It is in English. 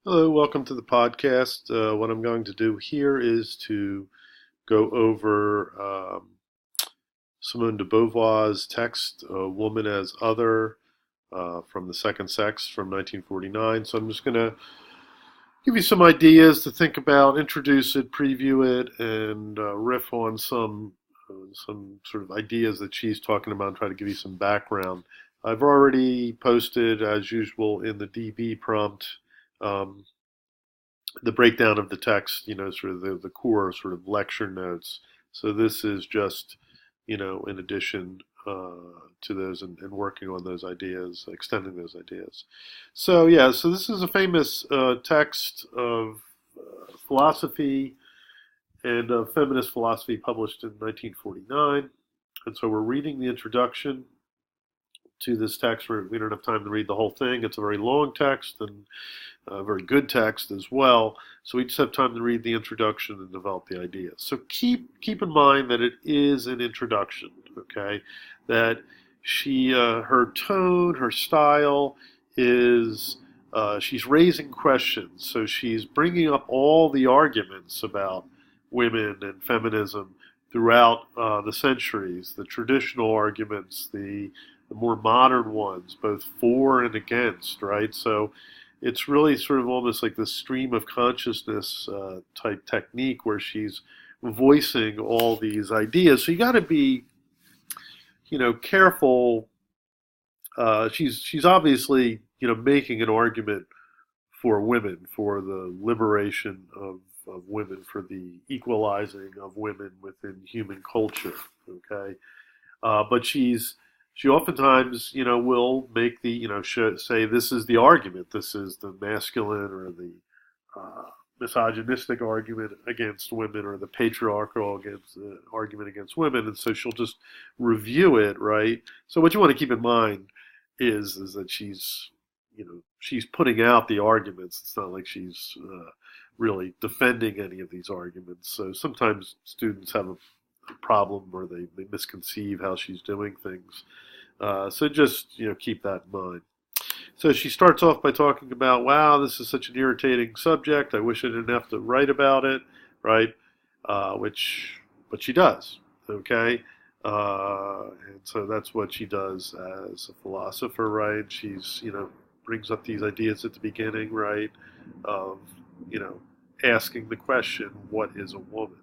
Hello, welcome to the podcast. What I'm going to do here is to go over Simone de Beauvoir's text, A Woman as Other, from The Second Sex from 1949. So I'm just going to give you some ideas to think about, introduce it, preview it, and riff on some sort of ideas that she's talking about and try to give you some background. I've already posted, as usual, in the DB prompt. Um, the breakdown of the text, sort of the core sort of lecture notes. So this is just, in addition to those and working on those ideas, extending those ideas. So yeah, so this is a famous text of philosophy and feminist philosophy published in 1949. And so we're reading the introduction to this text. We don't have time to read the whole thing. It's a very long text and a very good text as well. So we just have time to read the introduction and develop the ideas. So keep in mind that it is an introduction. Okay, that her tone, her style is. She's raising questions, so she's bringing up all the arguments about women and feminism throughout the centuries, the traditional arguments, the more modern ones, both for and against, right? So it's really sort of almost like this stream of consciousness type technique where she's voicing all these ideas. So you got to be, careful. She's obviously, making an argument for women, for the liberation of women, for the equalizing of women within human culture. Okay, but she oftentimes, will make the, say this is the argument, this is the masculine or the misogynistic argument against women, or the patriarchal argument against women, and so she'll just review it, right? So what you want to keep in mind is that she's putting out the arguments. It's not like she's really defending any of these arguments. So sometimes students have a problem or they misconceive how she's doing things. So just keep that in mind. So she starts off by talking about, wow, this is such an irritating subject. I wish I didn't have to write about it, right? But she does, okay? And so that's what she does as a philosopher, right? She's, brings up these ideas at the beginning, right? Of, you know, asking the question, what is a woman?